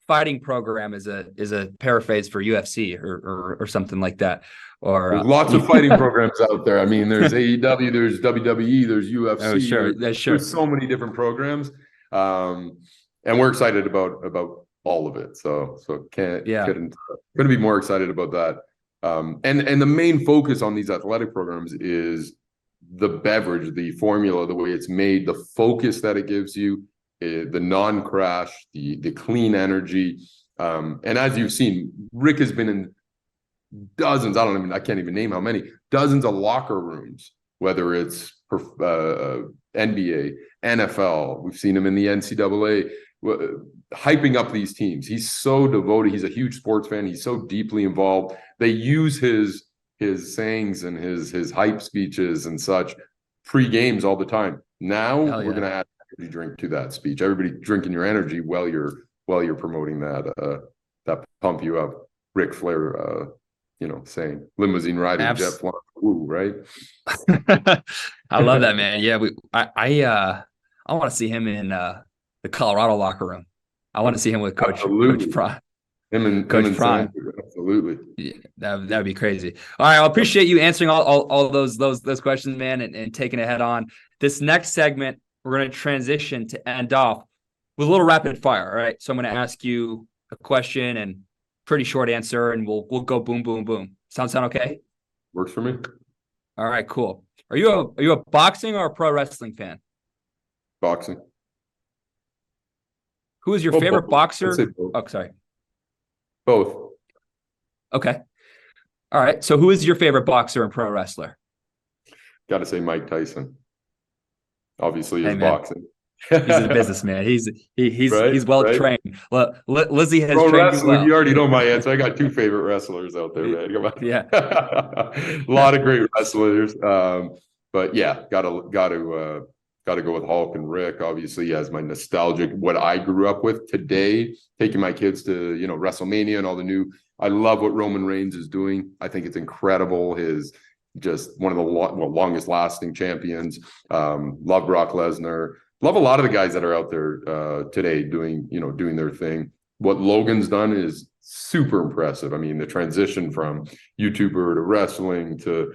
fighting program is a paraphrase for UFC or something like that. Or There's lots of fighting programs out there. I mean, there's AEW, there's WWE, there's UFC. Oh, sure. There's so many different programs, and we're excited about all of it. So couldn't be more excited about that. And the main focus on these athletic programs is the beverage, the formula, the way it's made, the focus that it gives you, the non-crash, the clean energy. And as you've seen, Rick has been in dozens, I can't even name how many, dozens of locker rooms, whether it's NBA, NFL. We've seen him in the NCAA, hyping up these teams. He's so devoted. He's a huge sports fan. He's so deeply involved. They use his sayings and his hype speeches and such pre-games all the time. Now we're going to add energy drink to that speech. Everybody drinking your energy while you're promoting that pump you up. Ric Flair, saying limousine riding, jet flying, woo, right? I love that, man. Yeah, I want to see him in the Colorado locker room. I want to see him with Coach Prime. Him and Prime. Absolutely. Yeah, that'd be crazy. All right, I appreciate you answering all those questions, man, and taking it head on. This next segment, we're going to transition to end off with a little rapid fire. All right, so I'm going to ask you a question and pretty short answer, and we'll go boom, boom, boom. Sound okay? Works for me. All right, cool. Are you a boxing or a pro wrestling fan? Boxing. Who is your favorite boxer? Oh, sorry. Both. Okay. All right. So who is your favorite boxer and pro wrestler? Got to say Mike Tyson. Obviously, he's boxing. He's a businessman. He's well trained. Lizzie has pro trained wrestler. well. You already know my answer. I got two favorite wrestlers out there, man. Come on. Yeah. A lot of great wrestlers. But yeah, got to go with Hulk and Rick. Obviously, as my nostalgic, what I grew up with today, taking my kids to, WrestleMania and all the new. I love what Roman Reigns is doing. I think it's incredible. His just one of the longest lasting champions. Love Brock Lesnar. Love a lot of the guys that are out there today doing their thing. What Logan's done is super impressive. I mean, the transition from YouTuber to wrestling to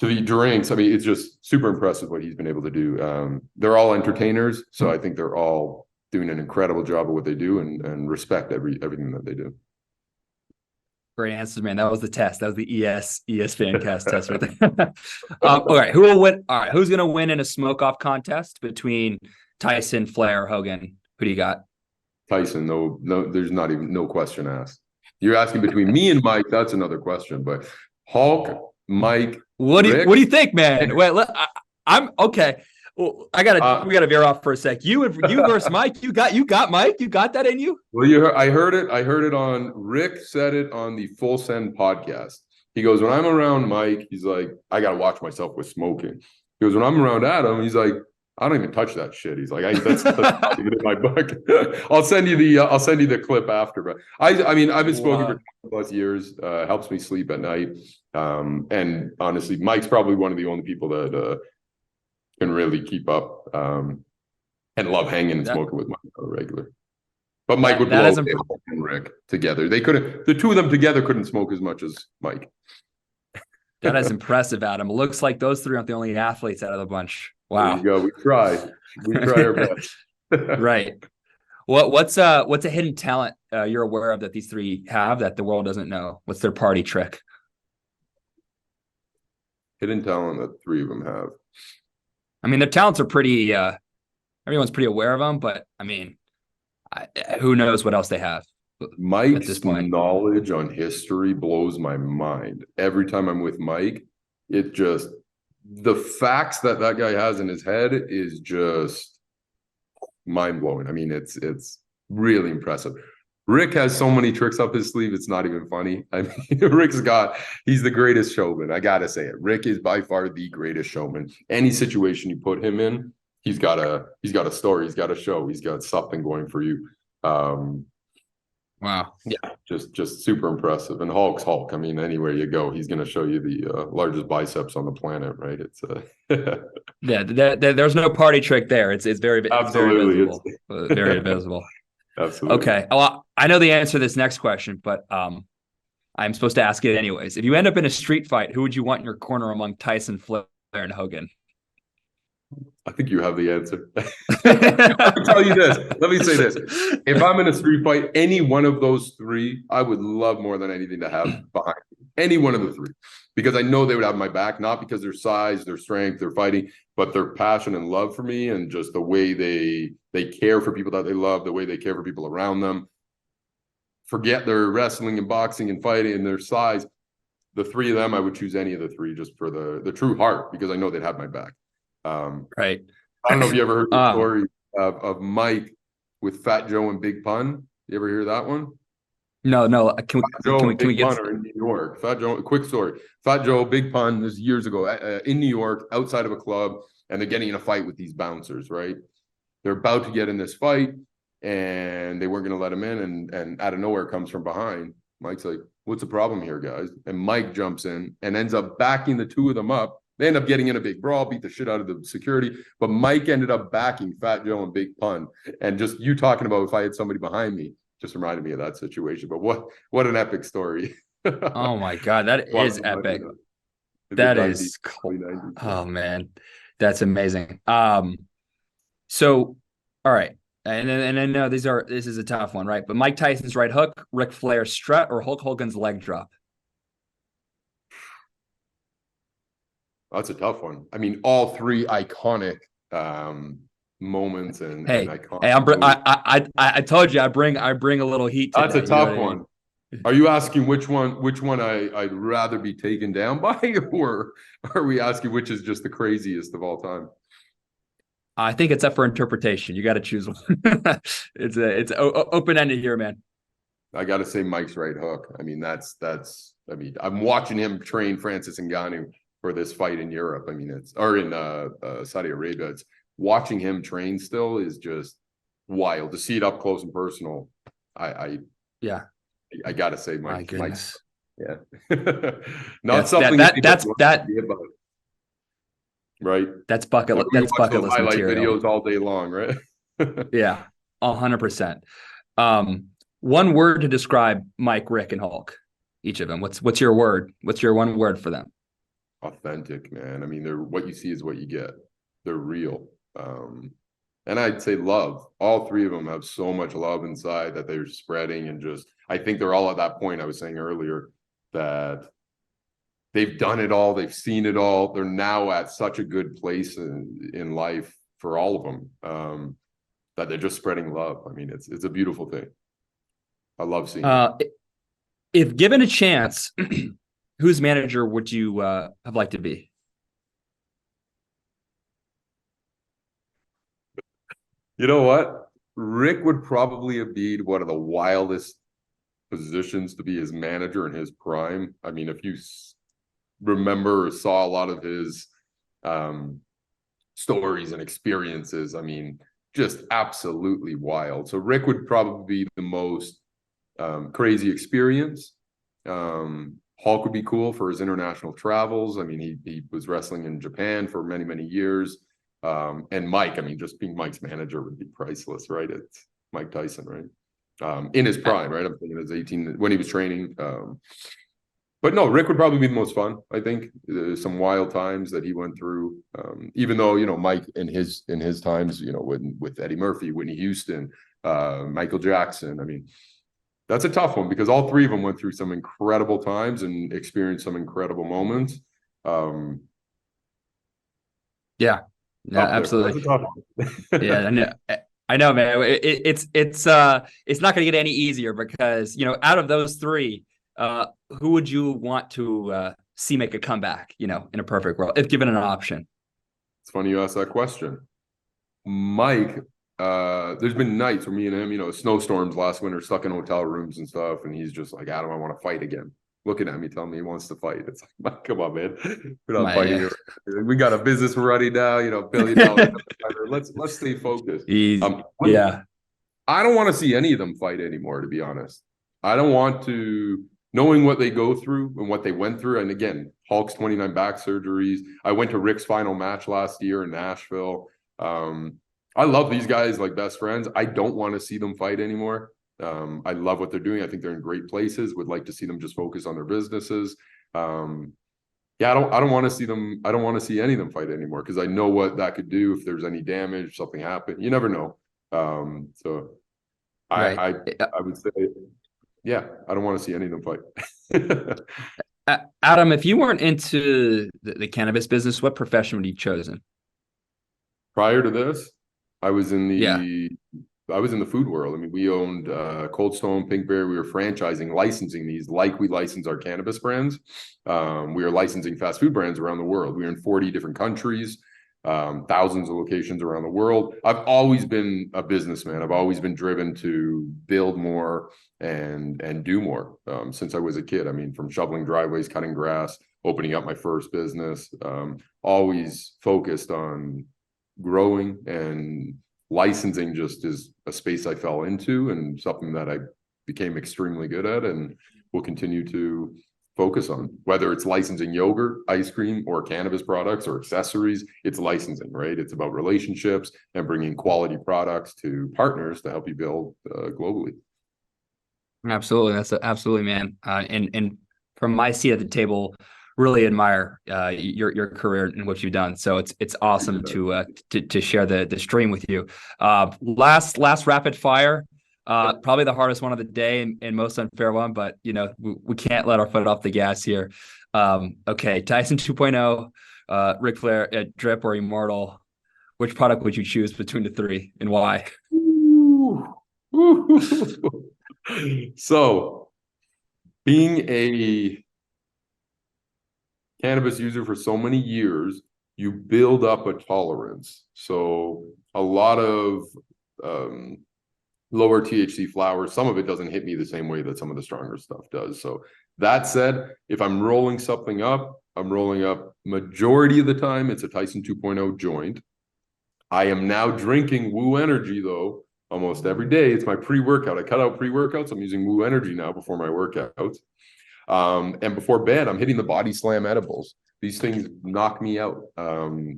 the drinks. I mean, it's just super impressive what he's been able to do. They're all entertainers, so I think they're all doing an incredible job of what they do and respect everything that they do. Great answer, man. That was the test. That was the ES FanCast test right there. All right, who will win? All right, who's going to win in a smoke-off contest between Tyson, Flair, Hogan? Who do you got? Tyson. No, there's not even no question asked. You're asking between me and Mike. That's another question. But Hulk, Mike, what do Rick, you think, man? Wait, I'm okay. Well, we gotta veer off for a sec. You versus Mike. You got Mike. You got that in you. Well, I heard it on Rick said it on the Full Send podcast. He goes, when I'm around Mike, he's like, I gotta watch myself with smoking. He goes, when I'm around Adam, he's like, I don't even touch that shit. He's like, that's not even in my book. I'll send you the clip after. But I mean, I've been smoking for 20+ years. Helps me sleep at night. And honestly, Mike's probably one of the only people that can really keep up and love hanging and smoking with Mike on a regular. But Mike would blow Hulk and Rick together. The two of them together couldn't smoke as much as Mike. That is impressive, Adam. It looks like those three aren't the only athletes out of the bunch. Wow. There you go. We try our best. Right. What's a hidden talent you're aware of that these three have that the world doesn't know? What's their party trick? Hidden talent that three of them have. I mean, their talents are pretty. Everyone's pretty aware of them, but I mean, who knows what else they have? Mike's knowledge on history blows my mind. Every time I'm with Mike, it just the facts that guy has in his head is just mind blowing. I mean, it's really impressive. Rick has so many tricks up his sleeve. It's not even funny. I mean, he's the greatest showman. I got to say it. Rick is by far the greatest showman. Any situation you put him in, he's got a story. He's got a show. He's got something going for you. Wow. Yeah, just super impressive. And Hulk's Hulk. I mean, anywhere you go, he's going to show you the largest biceps on the planet, right? It's Yeah, there's no party trick there. It's very absolutely visible. Very visible. Absolutely. Okay. Well, I know the answer to this next question, but I'm supposed to ask it anyways. If you end up in a street fight, who would you want in your corner among Tyson, Flair, and Hogan? I think you have the answer. Let me tell you this. Let me say this. If I'm in a street fight, any one of those three, I would love more than anything to have behind me. Any one of the three. Because I know they would have my back, not because their size, their strength, their fighting, but their passion and love for me, and just the way they care for people that they love, the way they care for people around them. Forget their wrestling and boxing and fighting and their size. The three of them, I would choose any of the three just for the true heart, because I know they'd have my back. Right. I don't know if you ever heard the story of Mike with Fat Joe and Big Pun. You ever hear that one? No. Can we get Pun are in New York? Fat Joe. Quick story. Fat Joe, Big Pun. This is years ago in New York, outside of a club, and they're getting in a fight with these bouncers. Right? They're about to get in this fight, and they weren't going to let him in. And out of nowhere comes from behind. Mike's like, "What's the problem here, guys?" And Mike jumps in and ends up backing the two of them up. They end up getting in a big brawl, beat the shit out of the security. But Mike ended up backing Fat Joe and Big Pun. And just you talking about if I had somebody behind me just reminded me of that situation. But what an epic story. Oh my God, that is epic. That is cool. Oh man, that's amazing. So all right. And I know this is a tough one, right? But Mike Tyson's right hook, Ric Flair's strut, or Hulk Hogan's leg drop? That's a tough one. I mean, all three iconic moments and iconic. Hey, I told you I bring a little heat. That's a tough one. Are you asking which one I'd rather be taken down by, or are we asking which is just the craziest of all time? I think it's up for interpretation. You got to choose one. It's open ended here, man. I got to say Mike's right hook. I mean, I'm watching him train Francis Ngannou for this fight in Europe. I mean, in Saudi Arabia. It's watching him train still is just wild to see it up close and personal. I gotta say, Mike's, yeah, not something that's right. That's bucket list material. Videos all day long, right? Yeah, 100%. One word to describe Mike, Rick, and Hulk. Each of them. What's your word? What's your one word for them? Authentic, man. I mean, what you see is what you get. They're real. And I'd say love. All three of them have so much love inside that they're spreading, and just I think they're all at that point I was saying earlier that they've done it all, they've seen it all. They're now at such a good place in life for all of them that they're just spreading love. I mean, it's a beautiful thing. I love seeing it. If given a chance, whose manager would you have liked to be? You know what? Rick would probably have been one of the wildest positions to be his manager in his prime. I mean, if you remember or saw a lot of his stories and experiences, I mean, just absolutely wild. So Rick would probably be the most crazy experience. Hulk would be cool for his international travels. I mean, he was wrestling in Japan for many, many years. And Mike, I mean, just being Mike's manager would be priceless, right? It's Mike Tyson, right? In his prime, right? I'm thinking his 18 when he was training. But no, Rick would probably be the most fun. I think there's some wild times that he went through. Even though, you know, Mike in his times, you know, with Eddie Murphy, Whitney Houston, Michael Jackson. I mean, that's a tough one because all three of them went through some incredible times and experienced some incredible moments. Yeah, absolutely. Yeah, I know, man. It's not going to get any easier because, you know, out of those three, who would you want to see make a comeback, you know, in a perfect world, if given an option? It's funny you ask that question. Mike, there's been nights where me and him, you know, snowstorms last winter, stuck in hotel rooms and stuff, and he's just like, Adam, I want to fight again. Looking at me, telling me he wants to fight. It's like, come on, man. We're not fighting. We got a business we're running now, you know, $1 billion. Let's stay focused. Yeah. I don't want to see any of them fight anymore, to be honest. I don't want to, knowing what they go through and what they went through. And again, Hulk's 29 back surgeries. I went to Ric's final match last year in Nashville. I love these guys like best friends. I don't want to see them fight anymore. I love what they're doing. I think they're in great places. Would like to see them just focus on their businesses. Yeah, I don't want to see them. I don't want to see any of them fight anymore because I know what that could do if there's any damage, something happened. You never know. So Right. I would say, yeah, I don't want to see any of them fight. Adam, if you weren't into the cannabis business, what profession would you have chosen? Prior to this, I was in the food world. I mean, we owned Cold Stone, Pinkberry. We were franchising, licensing these like we license our cannabis brands. We are licensing fast food brands around the world. We are in 40 different countries, thousands of locations around the world. I've always been a businessman. I've always been driven to build more and do more since I was a kid. I mean, from shoveling driveways, cutting grass, opening up my first business, always focused on growing, and licensing just is a space I fell into and something that I became extremely good at and will continue to focus on. Whether it's licensing yogurt, ice cream, or cannabis products or accessories, it's licensing, right? It's about relationships and bringing quality products to partners to help you build globally. Absolutely. That's absolutely, man. And from my seat at the table, really admire your career and what you've done. So it's awesome to share the stream with you. Last rapid fire, probably the hardest one of the day and most unfair one, but we can't let our foot off the gas here. Okay, Tyson 2.0, Ric Flair Drip, or Immortal. Which product would you choose between the three, and why? So, being a cannabis user for so many years, you build up a tolerance. So a lot of lower THC flowers, some of it doesn't hit me the same way that some of the stronger stuff does. So that said, if I'm rolling something up, I'm rolling up majority of the time, it's a Tyson 2.0 joint. I am now drinking Woo Energy though, almost every day. It's my pre-workout. I cut out pre-workouts. I'm using Woo Energy now before my workouts. And before bed, I'm hitting the Body Slam edibles. These things knock me out.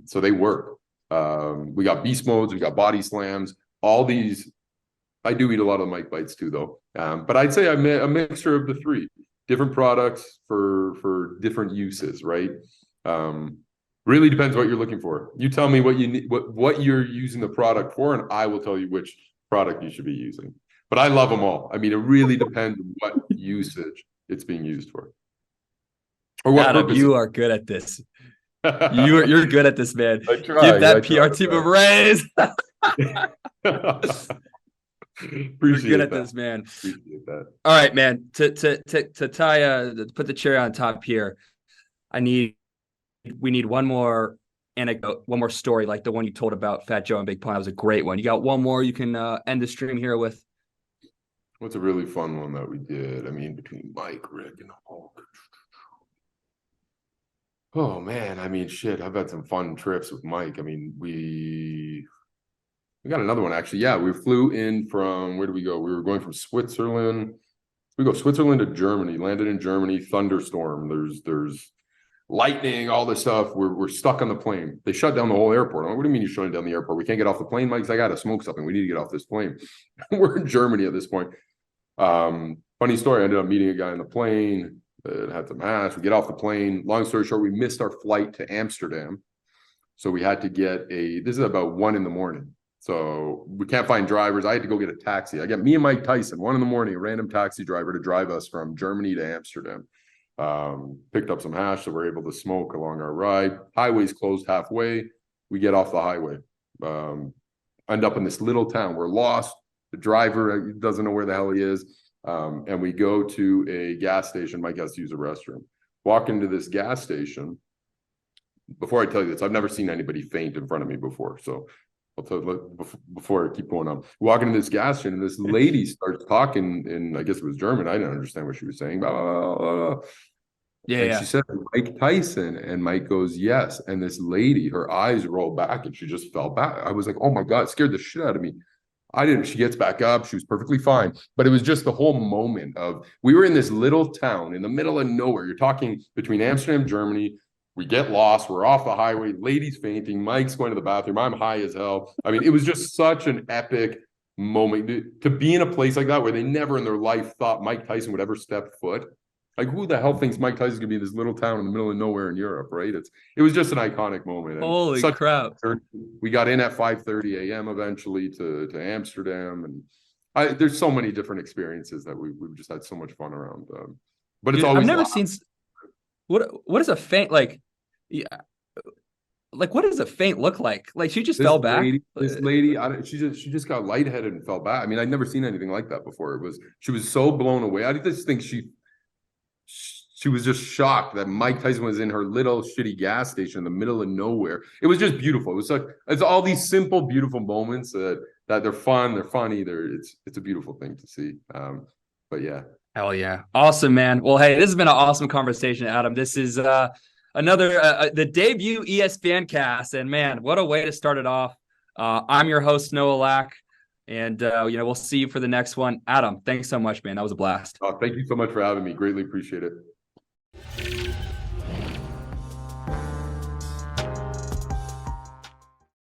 So they work. We got beast modes, we got body slams, all these. I do eat a lot of Mike Bites too, though. But I'd say I'm a mixture of the three. Different products for different uses, right? Really depends what you're looking for. You tell me what you need, what you're using the product for, and I will tell you which product you should be using. But I love them all. I mean, it really depends on what usage it's being used for. Or what Adam, you are good at this. You're good at this, man. Give that PR team a raise. Appreciate you're good at this, man. Appreciate that. All right, man. To tie put the cherry on top here, we need one more anecdote, one more story like the one you told about Fat Joe and Big Pun. That was a great one. You got one more you can end the stream here with? What's a really fun one that we did? I mean, between Mike, Rick, and Hulk. Oh man, I mean, shit. I've had some fun trips with Mike. I mean, we got another one actually. Yeah, we flew in from, where did we go? We were going from Switzerland. We go Switzerland to Germany. Landed in Germany. Thunderstorm. There's lightning. All this stuff. We're stuck on the plane. They shut down the whole airport. I'm like, what do you mean you're shutting down the airport? We can't get off the plane, Mike. I got to smoke something. We need to get off this plane. We're in Germany at this point. Funny story. I ended up meeting a guy on the plane. Had some hash. We get off the plane. Long story short, we missed our flight to Amsterdam. So we had to get this is about 1 a.m. So we can't find drivers. I had to go get a taxi. I got me and Mike Tyson, 1 a.m, a random taxi driver to drive us from Germany to Amsterdam. Picked up some hash, so we're able to smoke along our ride. Highway's closed halfway. We get off the highway. End up in this little town. We're lost. The driver doesn't know where the hell he is. And we go to a gas station. Mike has to use a restroom. Walk into this gas station. Before I tell you this, I've never seen anybody faint in front of me before. So I'll tell you before I keep going on. Walk into this gas station, and this lady starts talking in, I guess it was German. I didn't understand what she was saying. Blah, blah, blah, blah. Yeah. She said, Mike Tyson. And Mike goes, yes. And this lady, her eyes rolled back and she just fell back. I was like, oh my God, it scared the shit out of me. She gets back up. She was perfectly fine. But it was just the whole moment of, we were in this little town in the middle of nowhere. You're talking between Amsterdam, Germany. We get lost. We're off the highway. Lady's fainting. Mike's going to the bathroom. I'm high as hell. I mean, it was just such an epic moment to be in a place like that where they never in their life thought Mike Tyson would ever step foot. Like, who the hell thinks Mike Tyson's gonna be in this little town in the middle of nowhere in Europe, right? It was just an iconic moment. And Holy crap. We got in at 5:30 a.m. eventually to Amsterdam. And there's so many different experiences that we've just had so much fun around. But it's always I've never seen what is a faint like. Yeah, like what does a faint look like? Like she just fell back. This lady, she just got lightheaded and fell back. I mean, I'd never seen anything like that before. She was so blown away. I just think she was just shocked that Mike Tyson was in her little shitty gas station in the middle of nowhere. It was just beautiful. It was like, it's all these simple, beautiful moments that they're fun, they're funny, it's a beautiful thing to see. But yeah. Hell yeah. Awesome, man. Well, hey, this has been an awesome conversation, Adam. This is another the debut ES FanCast, and man, what a way to start it off. I'm your host, Noah Lack, and we'll see you for the next one. Adam, thanks so much, man. That was a blast. Thank you so much for having me. Greatly appreciate it.